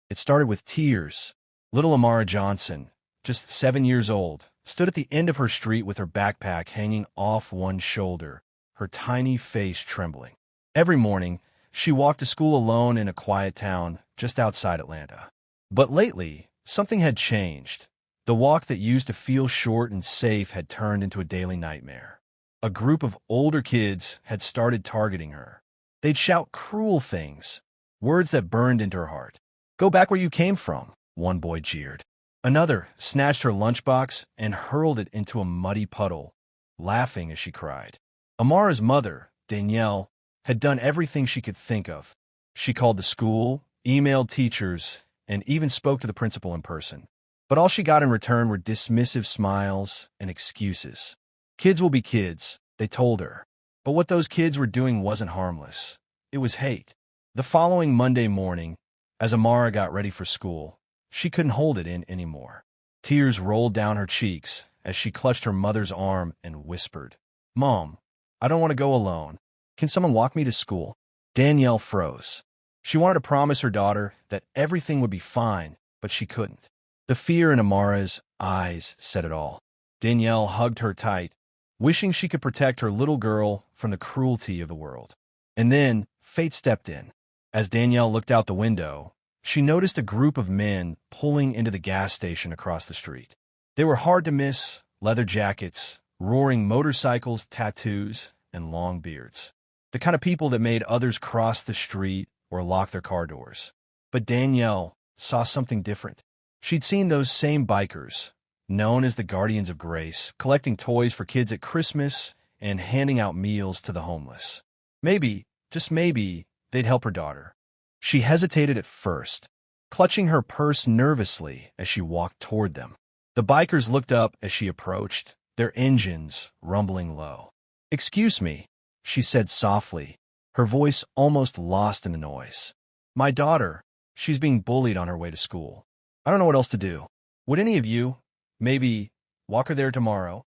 It started with tears. Little Amara Johnson, just 7 years old, stood at the end of her street with her backpack hanging off one shoulder, her tiny face trembling. Every morning, she walked to school alone in a quiet town just outside Atlanta. But lately, something had changed. The walk that used to feel short and safe had turned into a daily nightmare. A group of older kids had started targeting her. They'd shout cruel things, words that burned into her heart. "Go back where you came from," one boy jeered. Another snatched her lunchbox and hurled it into a muddy puddle, laughing as she cried. Amara's mother, Danielle, had done everything she could think of. She called the school, emailed teachers, and even spoke to the principal in person. But all she got in return were dismissive smiles and excuses. Kids will be kids, they told her. But what those kids were doing wasn't harmless. It was hate. The following Monday morning, as Amara got ready for school, she couldn't hold it in anymore. Tears rolled down her cheeks as she clutched her mother's arm and whispered, "Mom, I don't want to go alone. Can someone walk me to school?" Danielle froze. She wanted to promise her daughter that everything would be fine, but she couldn't. The fear in Amara's eyes said it all. Danielle hugged her tight, wishing she could protect her little girl from the cruelty of the world. And then fate stepped in. As Danielle looked out the window, she noticed a group of men pulling into the gas station across the street. They were hard to miss: leather jackets, roaring motorcycles, tattoos, and long beards. The kind of people that made others cross the street or lock their car doors. But Danielle saw something different. She'd seen those same bikers, known as the Guardians of Grace, collecting toys for kids at Christmas and handing out meals to the homeless. Maybe, just maybe, they'd help her daughter. She hesitated at first, clutching her purse nervously as she walked toward them. The bikers looked up as she approached, their engines rumbling low. "Excuse me," she said softly, her voice almost lost in the noise. "My daughter, she's being bullied on her way to school. I don't know what else to do. Would any of you, maybe, walk her there tomorrow?"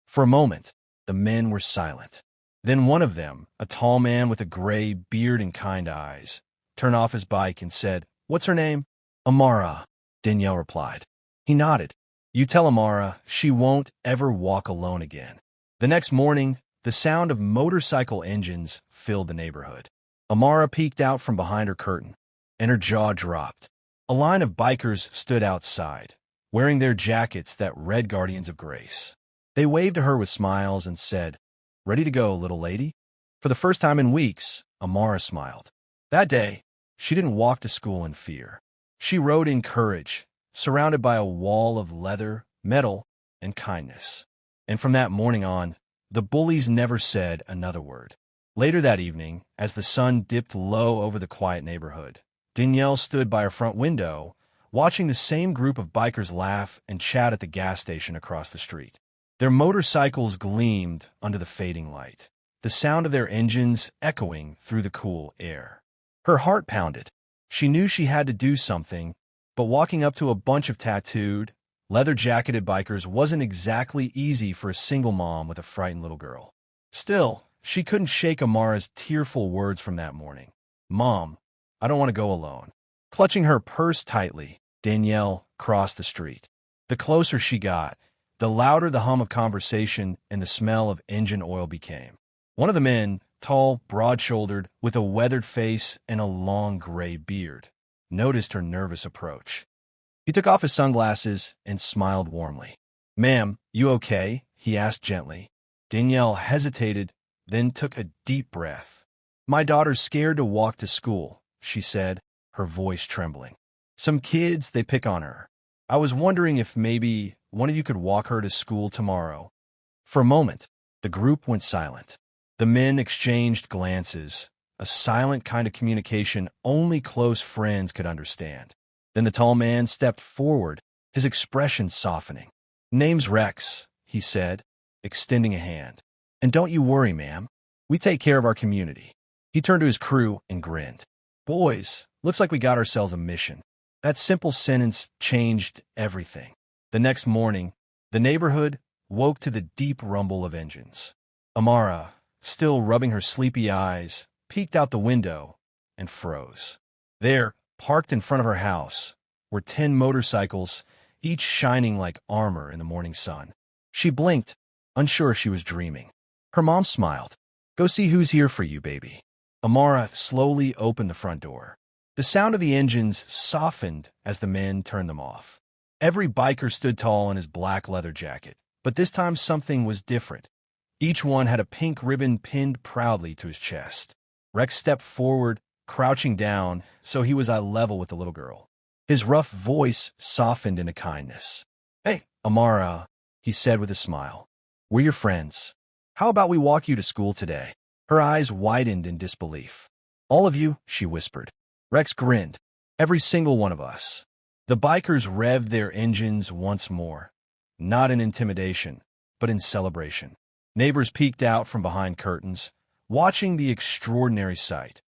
For a moment, the men were silent. Then one of them, a tall man with a gray beard and kind eyes, turned off his bike and said, "What's her name?" "Amara," Danielle replied. He nodded. "You tell Amara she won't ever walk alone again." The next morning, the sound of motorcycle engines filled the neighborhood. Amara peeked out from behind her curtain, and her jaw dropped. A line of bikers stood outside, wearing their jackets that read Guardians of Grace. They waved to her with smiles and said, "Ready to go, little lady?" For the first time in weeks, Amara smiled. That day, she didn't walk to school in fear. She rode in courage, surrounded by a wall of leather, metal, and kindness. And from that morning on, the bullies never said another word. Later that evening, as the sun dipped low over the quiet neighborhood, Danielle stood by her front window, watching the same group of bikers laugh and chat at the gas station across the street. Their motorcycles gleamed under the fading light, the sound of their engines echoing through the cool air. Her heart pounded. She knew she had to do something, but walking up to a bunch of tattooed, leather-jacketed bikers wasn't exactly easy for a single mom with a frightened little girl. Still, she couldn't shake Amara's tearful words from that morning. "Mom, I don't want to go alone." Clutching her purse tightly, Danielle crossed the street. The closer she got, the louder the hum of conversation and the smell of engine oil became. One of the men, tall, broad-shouldered, with a weathered face and a long gray beard, noticed her nervous approach. He took off his sunglasses and smiled warmly. "Ma'am, you okay?" he asked gently. Danielle hesitated, then took a deep breath. "My daughter's scared to walk to school," she said, her voice trembling. "Some kids, they pick on her. I was wondering if maybe one of you could walk her to school tomorrow." For a moment, the group went silent. The men exchanged glances, a silent kind of communication only close friends could understand. Then the tall man stepped forward, his expression softening. "Name's Rex," he said, extending a hand. "And don't you worry, ma'am. We take care of our community." He turned to his crew and grinned. "Boys, looks like we got ourselves a mission." That simple sentence changed everything. The next morning, the neighborhood woke to the deep rumble of engines. Amara, still rubbing her sleepy eyes, peeked out the window and froze. There, Parked in front of her house were 10 motorcycles, each shining like armor in the morning sun. She blinked, unsure if she was dreaming. Her mom smiled. "Go see who's here for you, baby." Amara slowly opened the front door. The sound of the engines softened as the men turned them off. Every biker stood tall in his black leather jacket, but this time something was different. Each one had a pink ribbon pinned proudly to his chest. Rex stepped forward, crouching down so he was eye level with the little girl. His rough voice softened into kindness. "Hey, Amara," he said with a smile. "We're your friends. How about we walk you to school today?" Her eyes widened in disbelief. "All of you?" she whispered. Rex grinned. "Every single one of us." The bikers revved their engines once more, not in intimidation, but in celebration. Neighbors peeked out from behind curtains, watching the extraordinary sight.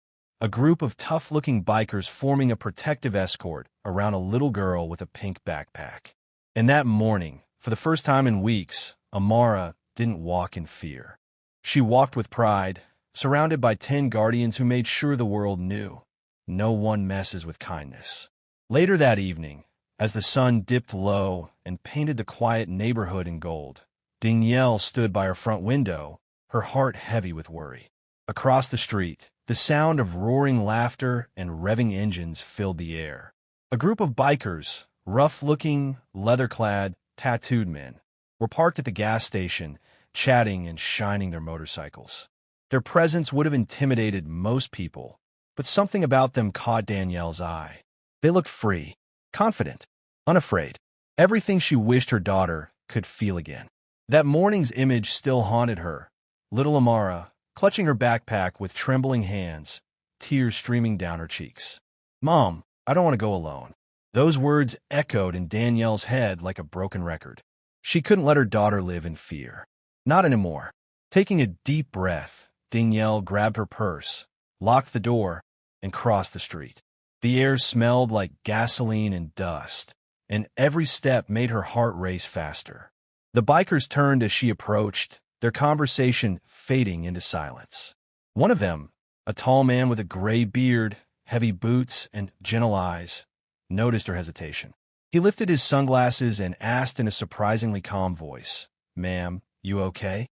A group of tough-looking bikers forming a protective escort around a little girl with a pink backpack. And that morning, for the first time in weeks, Amara didn't walk in fear. She walked with pride, surrounded by 10 guardians who made sure the world knew. No one messes with kindness. Later that evening, as the sun dipped low and painted the quiet neighborhood in gold, Danielle stood by her front window, her heart heavy with worry. Across the street, the sound of roaring laughter and revving engines filled the air. A group of bikers, rough-looking, leather-clad, tattooed men, were parked at the gas station, chatting and shining their motorcycles. Their presence would have intimidated most people, but something about them caught Danielle's eye. They looked free, confident, unafraid. Everything she wished her daughter could feel again. That morning's image still haunted her. Little Amara, clutching her backpack with trembling hands, tears streaming down her cheeks. "Mom, I don't want to go alone." Those words echoed in Danielle's head like a broken record. She couldn't let her daughter live in fear. Not anymore. Taking a deep breath, Danielle grabbed her purse, locked the door, and crossed the street. The air smelled like gasoline and dust, and every step made her heart race faster. The bikers turned as she approached, their conversation fading into silence. One of them, a tall man with a gray beard, heavy boots, and gentle eyes, noticed her hesitation. He lifted his sunglasses and asked in a surprisingly calm voice, "Ma'am, you okay?"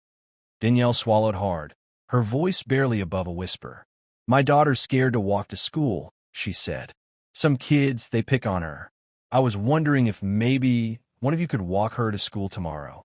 Danielle swallowed hard, her voice barely above a whisper. "My daughter's scared to walk to school," she said. "Some kids, they pick on her. I was wondering if maybe one of you could walk her to school tomorrow."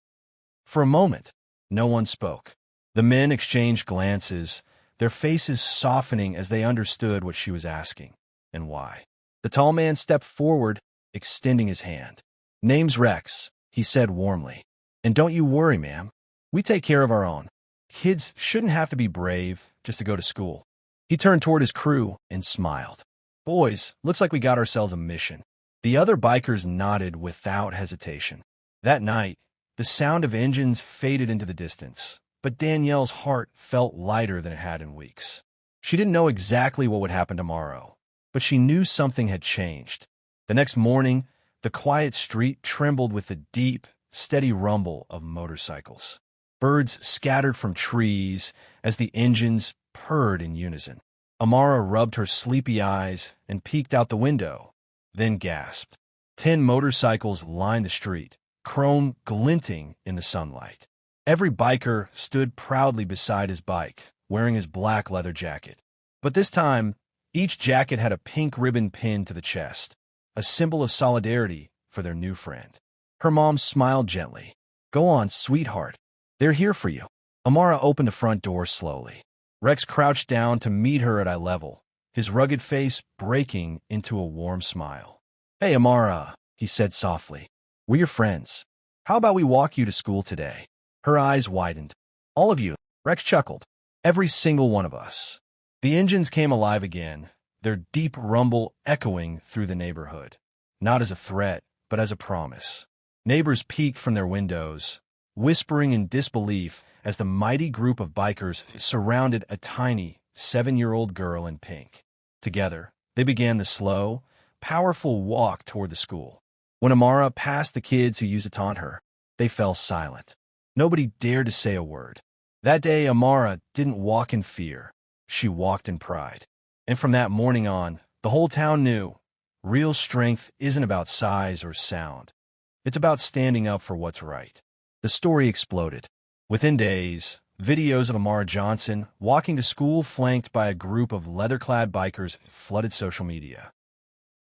For a moment, no one spoke. The men exchanged glances, their faces softening as they understood what she was asking and why. The tall man stepped forward, extending his hand. "Name's Rex," he said warmly. "And don't you worry, ma'am. We take care of our own. Kids shouldn't have to be brave just to go to school." He turned toward his crew and smiled. "Boys, looks like we got ourselves a mission." The other bikers nodded without hesitation. That night, the sound of engines faded into the distance, but Danielle's heart felt lighter than it had in weeks. She didn't know exactly what would happen tomorrow, but she knew something had changed. The next morning, the quiet street trembled with the deep, steady rumble of motorcycles. Birds scattered from trees as the engines purred in unison. Amara rubbed her sleepy eyes and peeked out the window, then gasped. 10 motorcycles lined the street, chrome glinting in the sunlight. Every biker stood proudly beside his bike, wearing his black leather jacket. But this time, each jacket had a pink ribbon pinned to the chest, a symbol of solidarity for their new friend. Her mom smiled gently. "Go on, sweetheart. They're here for you." Amara opened the front door slowly. Rex crouched down to meet her at eye level, his rugged face breaking into a warm smile. "Hey, Amara," he said softly. "We're your friends. How about we walk you to school today?" Her eyes widened. "All of you," Rex chuckled. "Every single one of us." The engines came alive again, their deep rumble echoing through the neighborhood, not as a threat, but as a promise. Neighbors peeked from their windows, whispering in disbelief as the mighty group of bikers surrounded a tiny 7-year-old girl in pink. Together, they began the slow, powerful walk toward the school. When Amara passed the kids who used to taunt her, they fell silent. Nobody dared to say a word. That day, Amara didn't walk in fear. She walked in pride. And from that morning on, the whole town knew real strength isn't about size or sound. It's about standing up for what's right. The story exploded. Within days, videos of Amara Johnson walking to school flanked by a group of leather-clad bikers flooded social media.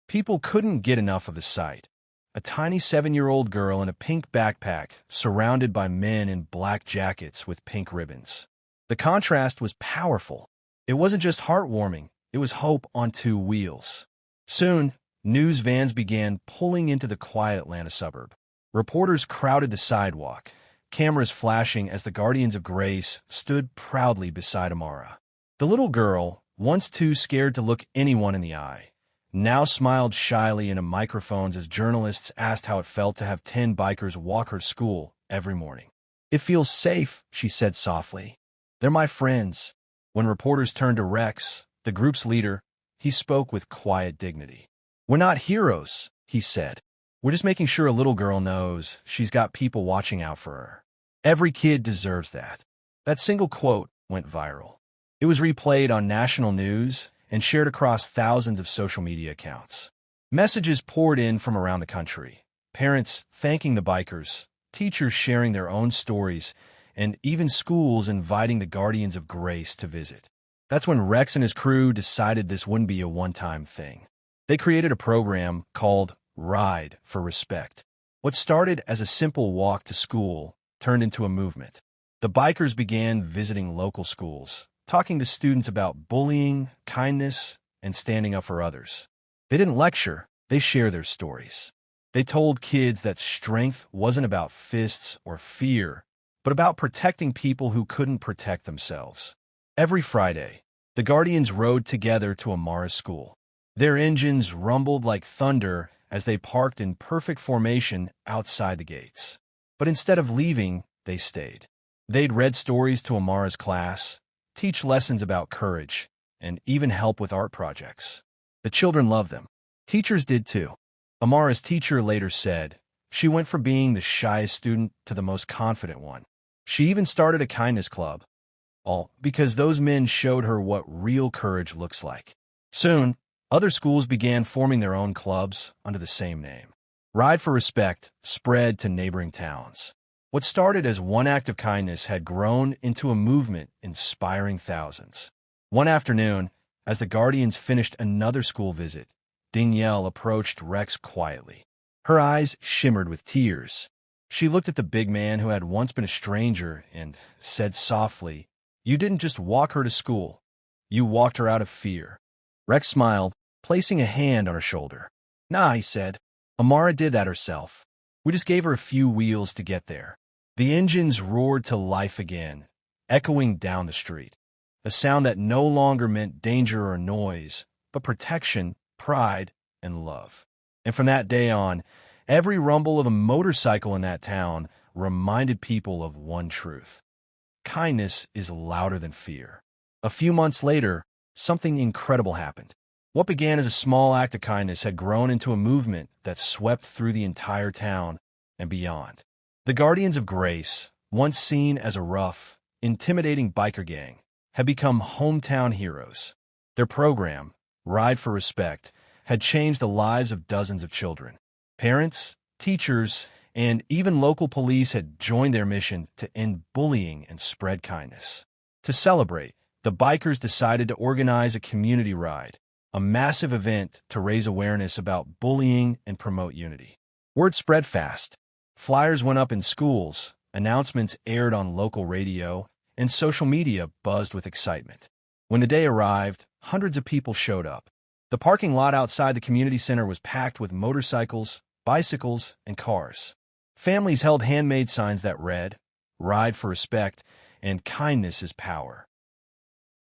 People couldn't get enough of the sight. A tiny 7-year-old girl in a pink backpack surrounded by men in black jackets with pink ribbons. The contrast was powerful. It wasn't just heartwarming, it was hope on two wheels. Soon, news vans began pulling into the quiet Atlanta suburb. Reporters crowded the sidewalk, cameras flashing as the Guardians of Grace stood proudly beside Amara. The little girl, once too scared to look anyone in the eye, now smiled shyly into microphones as journalists asked how it felt to have 10 bikers walk her to school every morning. "It feels safe," she said softly. "They're my friends." When reporters turned to Rex, the group's leader, he spoke with quiet dignity. "We're not heroes," he said. "We're just making sure a little girl knows she's got people watching out for her. Every kid deserves that." That single quote went viral. It was replayed on national news and shared across thousands of social media accounts. Messages poured in from around the country, parents thanking the bikers, teachers sharing their own stories, and even schools inviting the Guardians of Grace to visit. That's when Rex and his crew decided this wouldn't be a one-time thing. They created a program called Ride for Respect. What started as a simple walk to school turned into a movement. The bikers began visiting local schools, talking to students about bullying, kindness, and standing up for others. They didn't lecture, they shared their stories. They told kids that strength wasn't about fists or fear, but about protecting people who couldn't protect themselves. Every Friday, the Guardians rode together to Amara's school. Their engines rumbled like thunder as they parked in perfect formation outside the gates. But instead of leaving, they stayed. They'd read stories to Amara's class, teach lessons about courage, and even help with art projects. The children loved them. Teachers did too. Amara's teacher later said, she went from being the shyest student to the most confident one. She even started a kindness club, all because those men showed her what real courage looks like. Soon, other schools began forming their own clubs under the same name. Ride for Respect spread to neighboring towns. What started as one act of kindness had grown into a movement inspiring thousands. One afternoon, as the Guardians finished another school visit, Danielle approached Rex quietly. Her eyes shimmered with tears. She looked at the big man who had once been a stranger and said softly, "You didn't just walk her to school. You walked her out of fear." Rex smiled, placing a hand on her shoulder. "Nah," he said. "Amara did that herself. We just gave her a few wheels to get there." The engines roared to life again, echoing down the street. A sound that no longer meant danger or noise, but protection, pride, and love. And from that day on, every rumble of a motorcycle in that town reminded people of one truth. Kindness is louder than fear. A few months later, something incredible happened. What began as a small act of kindness had grown into a movement that swept through the entire town and beyond. The Guardians of Grace, once seen as a rough, intimidating biker gang, had become hometown heroes. Their program, Ride for Respect, had changed the lives of dozens of children. Parents, teachers, and even local police had joined their mission to end bullying and spread kindness. To celebrate, the bikers decided to organize a community ride, a massive event to raise awareness about bullying and promote unity. Word spread fast. Flyers went up in schools, announcements aired on local radio, and social media buzzed with excitement. When the day arrived, hundreds of people showed up. The parking lot outside the community center was packed with motorcycles, bicycles, and cars. Families held handmade signs that read, "Ride for Respect," and "Kindness is Power."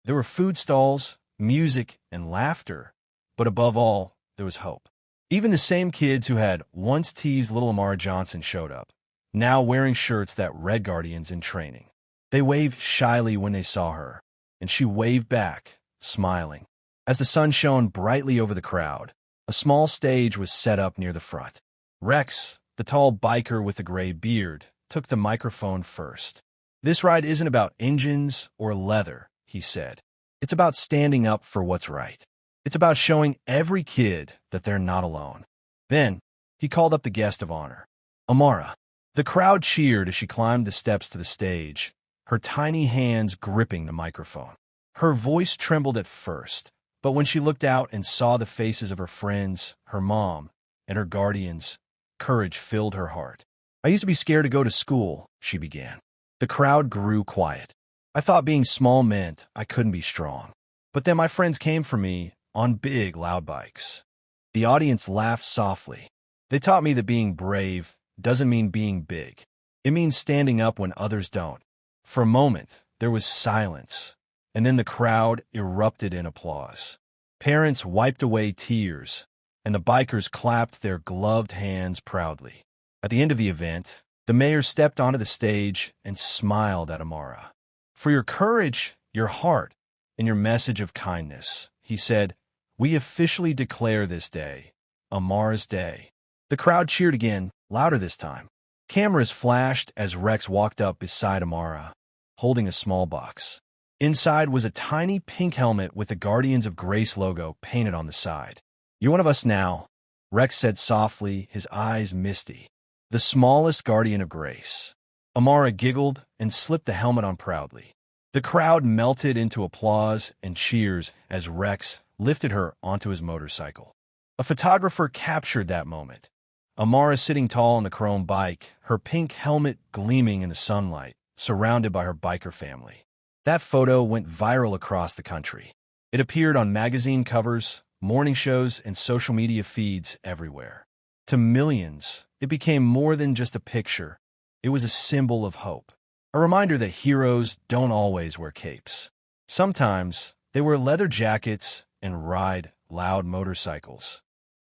There were food stalls, music, and laughter, but above all, there was hope. Even the same kids who had once teased little Amara Johnson showed up, now wearing shirts that read Guardians in training. They waved shyly when they saw her, and she waved back, smiling. As the sun shone brightly over the crowd, a small stage was set up near the front. Rex, the tall biker with the gray beard, took the microphone first. "This ride isn't about engines or leather," he said. "It's about standing up for what's right." It's about showing every kid that they're not alone. Then, he called up the guest of honor, Amara. The crowd cheered as she climbed the steps to the stage, her tiny hands gripping the microphone. Her voice trembled at first, but when she looked out and saw the faces of her friends, her mom, and her guardians, courage filled her heart. I used to be scared to go to school, she began. The crowd grew quiet. I thought being small meant I couldn't be strong. But then my friends came for me on big, loud bikes. The audience laughed softly. They taught me that being brave doesn't mean being big. It means standing up when others don't. For a moment, there was silence, and then the crowd erupted in applause. Parents wiped away tears, and the bikers clapped their gloved hands proudly. At the end of the event, the mayor stepped onto the stage and smiled at Amara. For your courage, your heart, and your message of kindness, he said, we officially declare this day, Amara's Day. The crowd cheered again, louder this time. Cameras flashed as Rex walked up beside Amara, holding a small box. Inside was a tiny pink helmet with the Guardians of Grace logo painted on the side. You're one of us now, Rex said softly, his eyes misty. The smallest Guardian of Grace. Amara giggled and slipped the helmet on proudly. The crowd melted into applause and cheers as Rex lifted her onto his motorcycle. A photographer captured that moment. Amara sitting tall on the chrome bike, her pink helmet gleaming in the sunlight, surrounded by her biker family. That photo went viral across the country. It appeared on magazine covers, morning shows, and social media feeds everywhere. To millions, it became more than just a picture. It was a symbol of hope. A reminder that heroes don't always wear capes. Sometimes, they wear leather jackets and ride loud motorcycles,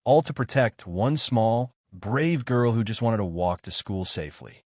all to protect one small, brave girl who just wanted to walk to school safely.